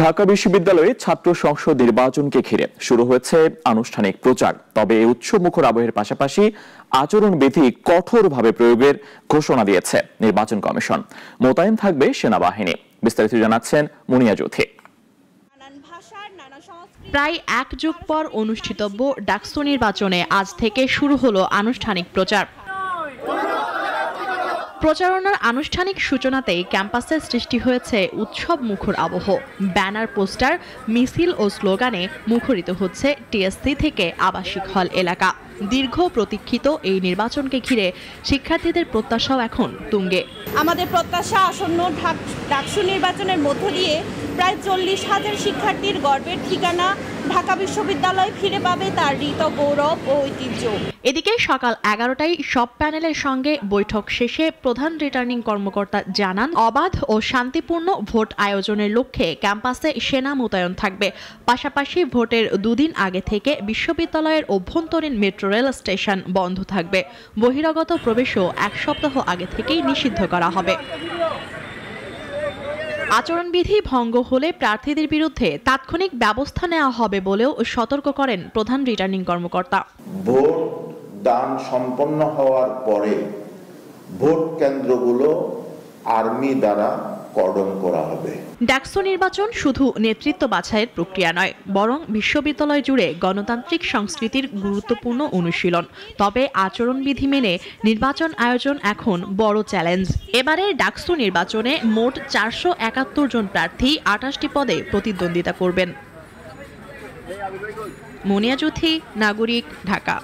ঢাকা বিশ্ববিদ্যালয়ে ছাত্র সংসদ নির্বাচনকে ঘিরে শুরু হয়েছে আনুষ্ঠানিক প্রচার। তবে উৎসবমুখর আবহের পাশাপাশি আচরণবিধি কঠোরভাবে প্রয়োগের ঘোষণা দিয়েছে নির্বাচন কমিশন। মোতায়েন থাকবে সেনাবাহিনী। বিস্তারিত জানাচ্ছেন মুনিয়া জ্যোতি। প্রায় এক যুগ পর অনুষ্ঠিতব্য ডাকসু নির্বাচনে আজ থেকে শুরু হলো আনুষ্ঠানিক প্রচার। প্রচারণার আনুষ্ঠানিক সূচনাতেই ক্যাম্পাসে সৃষ্টি হয়েছে উৎসব মুখর আবহ। ব্যানার, পোস্টার, মিছিল ও স্লোগানে মুখরিত হচ্ছে টিএসসি থেকে আবাসিক হল এলাকা। দীর্ঘ প্রতীক্ষিত এই নির্বাচনকে ঘিরে শিক্ষার্থীদের প্রত্যাশাও এখন তুঙ্গে। আমাদের প্রত্যাশা আসন্ন ডাকসু নির্বাচনের মধ্য দিয়ে প্রায় 40,000 শিক্ষার্থীর গর্বের ঠিকানা ঢাকা বিশ্ববিদ্যালয় ফিরে পাবে তার ঋত গৌরব ও ঐতিহ্য। এদিকে সকাল 11টায় সব প্যানেলের সঙ্গে বৈঠক শেষে প্রধান রিটার্নিং কর্মকর্তা জানান, অবাধ ও শান্তিপূর্ণ ভোট আয়োজনের লক্ষ্যে ক্যাম্পাসে সেনা মোতায়েন থাকবে। পাশাপাশি ভোটের দুদিন আগে থেকে বিশ্ববিদ্যালয়ের অভ্যন্তরীণ মেট্রো রেল স্টেশন বন্ধ থাকবে। বহিরাগত প্রবেশও 1 সপ্তাহ আগে থেকেই নিষিদ্ধ করা হবে। আচরণবিধি ভঙ্গ হলে প্রার্থীদের বিরুদ্ধে তাৎক্ষণিক ব্যবস্থা নেওয়া হবে বলেও সতর্ক করেন প্রধান রিটার্নিং কর্মকর্তা। ভোট দান সম্পন্ন হওয়ার পরে ভোট কেন্দ্রগুলো আর্মি দ্বারা কর্ডন করা হবে। ডাকসু নির্বাচন শুধু নেতৃত্ব বাছাইয়ের প্রক্রিয়া নয়, বরং বিশ্ববিদ্যালয় জুড়ে গণতান্ত্রিক সংস্কৃতির গুরুত্বপূর্ণ অনুশীলন। তবে আচরণবিধি মেনে নির্বাচন আয়োজন এখন বড় চ্যালেঞ্জ। এবারের ডাকসু নির্বাচনে মোট 471 জন প্রার্থী 28টি পদে প্রতিদ্বন্দ্বিতা করবেন। মুনিয়া জ্যোতি, নাগরিক, ঢাকা।